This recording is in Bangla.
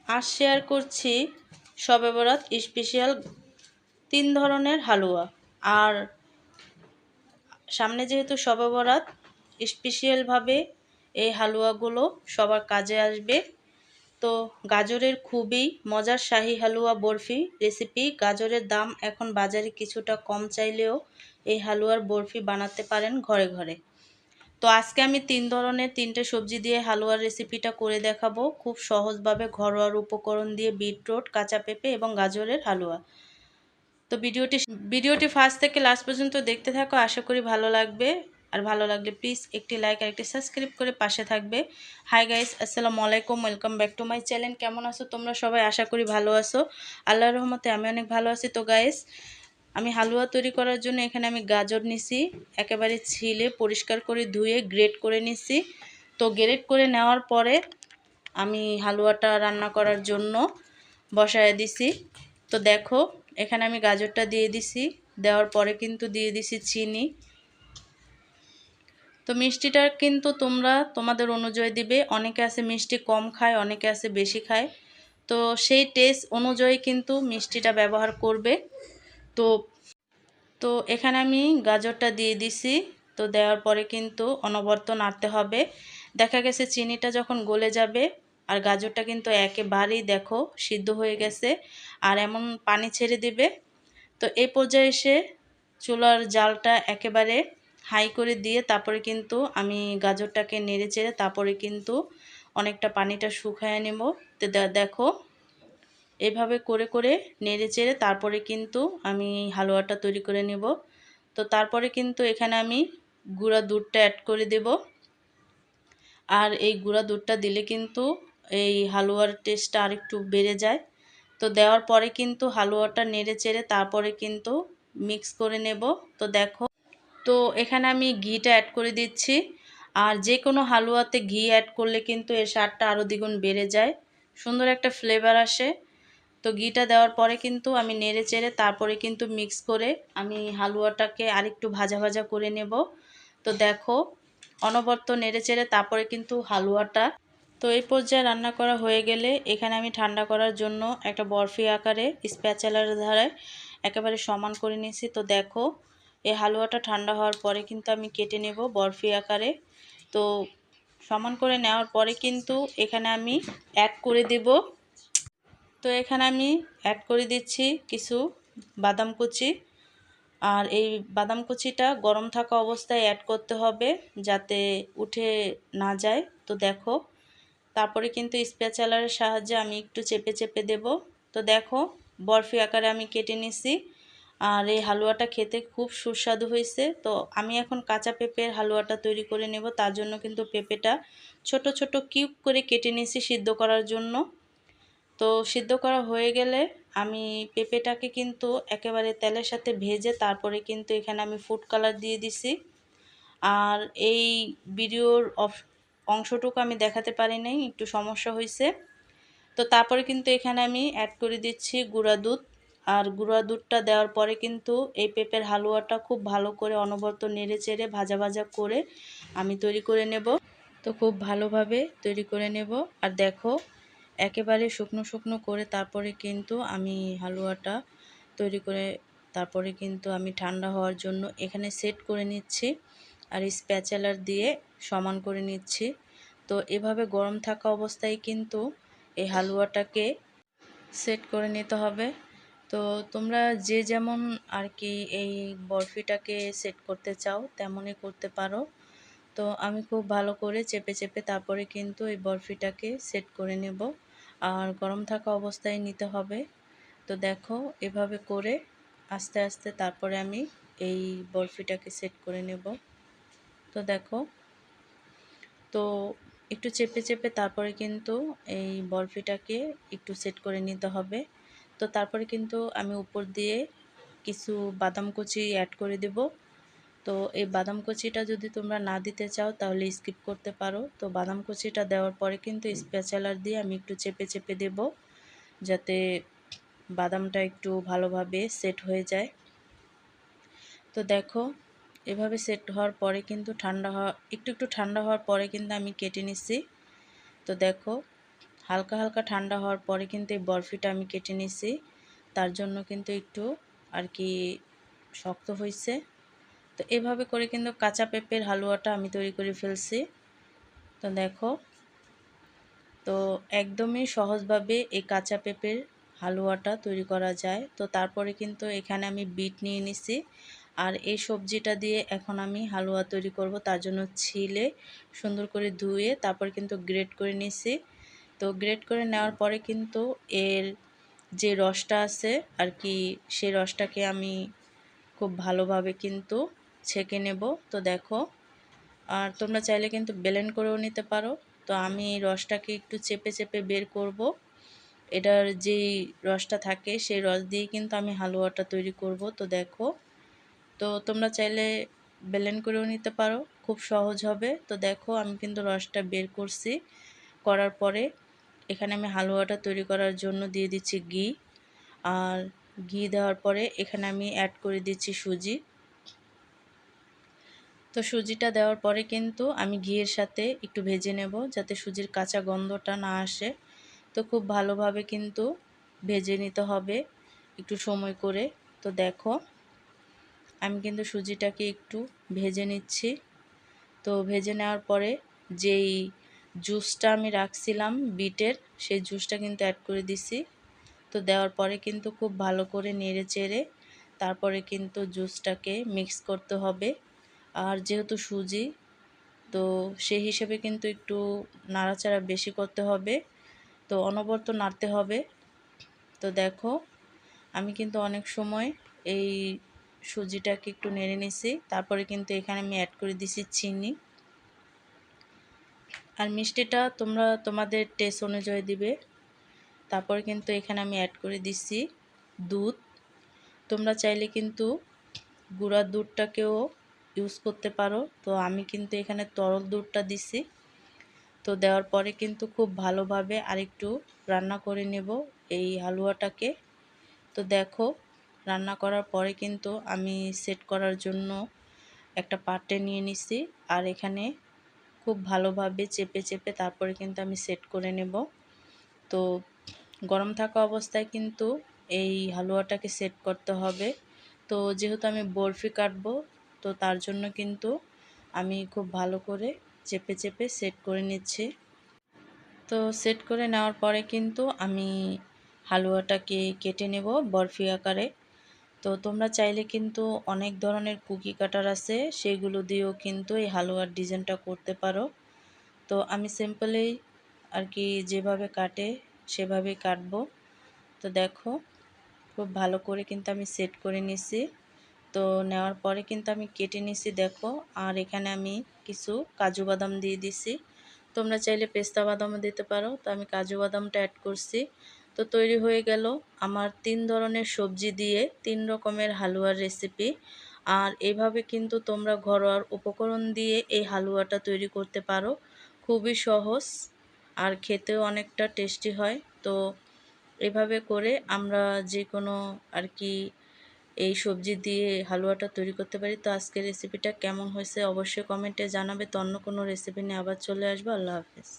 আজ শেয়ার করছি শবে বরাত স্পেশাল 3 ধরনের হালুয়া। আর সামনে যেহেতু শবে বরাত, স্পেশালভাবে এই হালুয়াগুলো সবার কাজে আসবে। তো গাজরের খুবই মজার শাহী হালুয়া বরফি রেসিপি। গাজরের দাম এখন বাজারে কিছুটা কম চাইলেও এই হালুয়ার বরফি বানাতে পারেন ঘরে ঘরে। তো আজকে আমি 3 ধরনের 3টে সবজি দিয়ে হালুয়ার রেসিপিটা করে দেখাবো খুব সহজভাবে, ঘরোয়া উপকরণ দিয়ে। বিটরুট, কাঁচা পেঁপে এবং গাজরের হালুয়া। তো ভিডিওটি ফার্স্ট থেকে লাস্ট পর্যন্ত দেখতে থাকো, আশা করি ভালো লাগবে। আর ভালো লাগলে প্লিজ একটি লাইক আর একটি সাবস্ক্রাইব করে পাশে থাকবে। হাই গাইস, আসসালামু আলাইকুম, welcome back to my channel. কেমন আছো তোমরা সবাই? আশা করি ভালো আছো। আল্লাহর রহমতে আমি অনেক ভালো আছি। তো গাইস, আমি হালুয়া তৈরি করার জন্য এখানে আমি গাজর নিছি, একেবারে ছিলে পরিষ্কার করে ধুয়ে গ্রেট করে নিছি। তো গ্রেট করে নেওয়ার পরে আমি হালুয়াটা রান্না করার জন্য বসায় দিছি। তো দেখো, এখানে আমি গাজরটা দিয়ে দিছি, দেওয়ার পরে কিন্তু দিয়ে দিছি চিনি। তো মিষ্টিটা কিন্তু তোমরা তোমাদের অনুযায়ী দিবে। অনেকে আছে মিষ্টি কম খায়, অনেকে আছে বেশি খায়। তো সেই টেস্ট অনুযায়ী কিন্তু মিষ্টিটা ব্যবহার করবে। তো তো এখানে আমি গাজরটা দিয়ে দিছি। তো দেওয়ার পরে কিন্তু অনবরত নাড়তে হবে। দেখা গেছে চিনিটা যখন গলে যাবে আর গাজরটা কিন্তু একেবারেই দেখো সিদ্ধ হয়ে গেছে আর এমন পানি ছেড়ে দিবে। তো এই পর্যায়ে এসে চুলার জালটা একেবারে হাই করে দিয়ে তারপরে কিন্তু আমি গাজরটাকে নেড়ে চেড়ে তারপরে কিন্তু অনেকটা পানিটা শুকায় নেব। তো দেখো, এভাবে করে করে নেড়ে চেড়ে তারপরে কিন্তু আমি হালুয়াটা তৈরি করে নেব। তো তারপরে কিন্তু এখানে আমি গুঁড়া দুধটা অ্যাড করে দেব। আর এই গুঁড়া দুধটা দিলে কিন্তু এই হালুয়ার টেস্টটা আরেকটু বেড়ে যায়। তো দেওয়ার পরে কিন্তু হালুয়াটা নেড়ে চেড়ে তারপরে কিন্তু মিক্স করে নেব। তো দেখো, তো এখানে আমি ঘিটা অ্যাড করে দিচ্ছি। আর যে কোনো হালুয়াতে ঘি অ্যাড করলে কিন্তু এর স্বাদটা আরও দ্বিগুণ বেড়ে যায়, সুন্দর একটা ফ্লেভার আসে। তো ঘিটা দেওয়ার পরে কিন্তু আমি নেড়ে চেড়ে তারপরে কিন্তু মিক্স করে আমি হালুয়াটাকে আরেকটু ভাজা ভাজা করে নেব। তো দেখো, অনবরত নেড়ে চেড়ে তারপরে কিন্তু হালুয়াটা, তো এই পর্যায়ে রান্না করা হয়ে গেলে এখানে আমি ঠান্ডা করার জন্য একটা বরফি আকারে স্প্যাচেলার ধারে একেবারে সমান করে নিয়েছি। তো দেখো, এই হালুয়াটা ঠান্ডা হওয়ার পরে কিন্তু আমি কেটে নেব বরফি আকারে। তো সমান করে নেওয়ার পরে কিন্তু এখানে আমি অ্যাড করে দেব। তো এখানে আমি অ্যাড করে দিচ্ছি কিছু বাদাম কুচি। আর এই বাদাম কুচিটা গরম থাকা অবস্থায় অ্যাড করতে হবে যাতে উঠে না যায়। তো দেখো, তারপরে কিন্তু স্প্যাচুলারের সাহায্যে আমি একটু চেপে চেপে দেব। তো দেখো, বরফি আকারে আমি কেটে নিছি। আর এই হালুয়াটা খেতে খুব সুস্বাদু হয়েছে। তো আমি এখন কাঁচা পেঁপের হালুয়াটা তৈরি করে নেব। তার জন্য কিন্তু পেঁপেটা ছোট ছোট কিউব করে কেটে নিয়েছি সিদ্ধ করার জন্য। তো সিদ্ধ করা হয়ে গেলে আমি পেঁপেটাকে কিন্তু একেবারে তেলের সাথে ভেজে তারপরে কিন্তু এখানে আমি ফুড কালার দিয়ে দিছি। আর এই ভিডিওর অংশটুকু আমি দেখাতে পারি নাই, একটু সমস্যা হয়েছে। তো তারপরে কিন্তু এখানে আমি অ্যাড করে দিচ্ছি গুঁড়া দুধ। আর গুঁড়া দুধটা দেওয়ার পরে কিন্তু এই পেঁপের হালুয়াটা খুব ভালো করে অনবরত নেড়ে চেড়ে ভাজা ভাজা করে আমি তৈরি করে নেব। তো খুব ভালোভাবে তৈরি করে নেব। আর দেখো, একেবারে শুকনো শুকনো করে তারপরে কিন্তু আমি হালুয়াটা তৈরি করে তারপরে কিন্তু আমি ঠান্ডা হওয়ার জন্য এখানে সেট করে নিচ্ছি আর স্প্যাচুলার দিয়ে সমান করে নিচ্ছি। তো এভাবে গরম থাকা অবস্থায় কিন্তু এই হালুয়াটাকে সেট করে নিতে হবে। তো তোমরা যে যেমন আর কি এই বরফিটাকে সেট করতে চাও তেমনই করতে পারো। তো আমি খুব ভালো করে চেপে চেপে তারপরে কিন্তু এই বরফিটাকে সেট করে নেব। আর গরম থাকা অবস্থায় নিতে হবে। তো দেখো, এভাবে করে আস্তে আস্তে তারপরে আমি এই বরফিটাকে সেট করে নেব। তো দেখো, তো একটু চেপে চেপে তারপরে কিন্তু এই বরফিটাকে একটু সেট করে নিতে হবে। তো তারপরে কিন্তু আমি উপর দিয়ে কিছু বাদাম কুচি অ্যাড করে দেব। তো এই বাদাম কুচিটা যদি তোমরা না দিতে চাও তাহলে স্কিপ করতে পারো। তো বাদাম কুচিটা দেওয়ার পরে কিন্তু স্প্যাচুলার দিয়ে আমি একটু চেপে চেপে দেব যাতে বাদামটা একটু ভালোভাবে সেট হয়ে যায়। তো দেখো, এভাবে সেট হওয়ার পরে কিন্তু একটু ঠান্ডা হওয়ার পরে কিন্তু আমি কেটে নিচ্ছি। তো দেখো, হালকা হালকা ঠান্ডা হওয়ার পরে কিন্তু এই বরফিটা আমি কেটে নিছি, তার জন্য কিন্তু একটু আর কি শক্ত হয়েছে। তো এভাবে করে কিন্তু কাঁচা পেঁপের হালুয়াটা আমি তৈরি করে ফেলছি। তো দেখো, তো একদমই সহজভাবে এই কাঁচা পেঁপের হালুয়াটা তৈরি করা যায়। তো তারপরে কিন্তু এখানে আমি বিট নিয়ে নিছি, আর এই সবজিটা দিয়ে এখন আমি হালুয়া তৈরি করব। তার জন্য ছিলে সুন্দর করে ধুয়ে তারপর কিন্তু গ্রেট করে নিছি। তো গ্রেট করে নেওয়ার পরে কিন্তু এর যে রসটা আছে আর কি, সেই রসটাকে আমি খুব ভালোভাবে কিন্তু ছেঁকে নেব। তো দেখো, আর তোমরা চাইলে কিন্তু ব্লেন্ড করেও নিতে পারো। তো আমি এই রসটাকে একটু চেপে চেপে বের করব। এটার যেই রসটা থাকে সেই রস দিয়েই কিন্তু আমি হালুয়াটা তৈরি করব। তো দেখো, তো তোমরা চাইলে ব্লেন্ড করেও নিতে পারো, খুব সহজ হবে। তো দেখো, আমি কিন্তু রসটা বের করছি, করার পরে এখানে আমি হালুয়াটা তৈরি করার জন্য দিয়ে দিচ্ছি ঘি। আর ঘি দেওয়ার পরে এখানে আমি অ্যাড করে দিচ্ছি সুজি। তো সুজিটা দেওয়ার পরে কিন্তু আমি ঘিয়ের সাথে একটু ভেজে নেব, যাতে সুজির কাঁচা গন্ধটা না আসে। তো খুব ভালোভাবে কিন্তু ভেজে নিতে হবে একটু সময় করে। তো দেখো, আমি কিন্তু সুজিটাকে একটু ভেজে নিচ্ছি। তো ভেজে নেওয়ার পরে যেই জুসটা আমি রাখছিলাম বিটের, সেই জুসটা কিন্তু অ্যাড করে দিছি। তো দেওয়ার পরে কিন্তু খুব ভালো করে নেড়ে চেড়ে তারপরে কিন্তু জুসটাকে মিক্স করতে হবে। আর যেহেতু সুজি, তো সেই হিসেবে কিন্তু একটু নাড়াচাড়া বেশি করতে হবে, তো অনবরত নাড়তে হবে। তো দেখো, আমি কিন্তু অনেক সময় এই সুজিটাকে একটু নেড়ে নিছি, তারপরে কিন্তু এখানে আমি অ্যাড করে দিছি চিনি। আর মিষ্টিটা তোমরা তোমাদের টেস্ট অনুযায়ী দিবে। তারপরে কিন্তু এখানে আমি অ্যাড করে দিছি দুধ। তোমরা চাইলে কিন্তু গুঁড়ার দুধটাকেও ইউজ করতে পারো। তো আমি কিন্তু এখানে তরল দুধটা দিছি। তো দেওয়ার পরে কিন্তু খুব ভালোভাবে আরেকটু রান্না করে নেব এই হালুয়াটাকে। তো দেখো, রান্না করার পরে কিন্তু আমি সেট করার জন্য একটা পাত্রে নিয়ে নিছি, আর এখানে খুব ভালোভাবে চেপে চেপে তারপরে কিন্তু আমি সেট করে নেব। তো গরম থাকা অবস্থায় কিন্তু এই হালুয়াটাকে সেট করতে হবে। তো যেহেতু আমি বরফি কাটবো, তো তার জন্য কিন্তু আমি খুব ভালো করে চেপে চেপে সেট করে নিচ্ছি। তো সেট করে নেওয়ার পরে কিন্তু আমি হালুয়াটাকে কেটে নেব বরফি আকারে। তো তোমরা চাইলে কিন্তু অনেক ধরনের কুকি কাটার আছে, সেগুলো দিয়েও কিন্তু এই হালুয়ার ডিজাইনটা করতে পারো। তো আমি সিম্পলেই আর কি যেভাবে কাটে সেভাবেই কাটবো। তো দেখো, খুব ভালো করে কিন্তু আমি সেট করে নিছি। তো নেওয়ার পরে কিন্তু আমি কেটে নিছি দেখো। আর এখানে আমি কিছু কাজু বাদাম দিয়ে দিছি, তোমরা চাইলে পেস্তা বাদামও দিতে পারো। তো আমি কাজু বাদামটা অ্যাড করছি। তো তৈরি হয়ে গেল আমার 3 ধরনের সবজি দিয়ে 3 রকমের হালুয়ার রেসিপি। আর এভাবে কিন্তু তোমরা ঘরোয়া উপকরণ দিয়ে এই হালুয়াটা তৈরি করতে পারো, খুবই সহজ আর খেতেও অনেকটা টেস্টি হয়। তো এভাবে করে আমরা যে কোনো আর কি এই সবজি দিয়ে হালুয়াটা তৈরি করতে পারি। তো আজকের রেসিপিটা কেমন হয়েছে অবশ্যই কমেন্টে জানাবে। তো অন্য কোনো রেসিপি নিয়ে আবার চলে আসবো। আল্লাহ হাফেজ।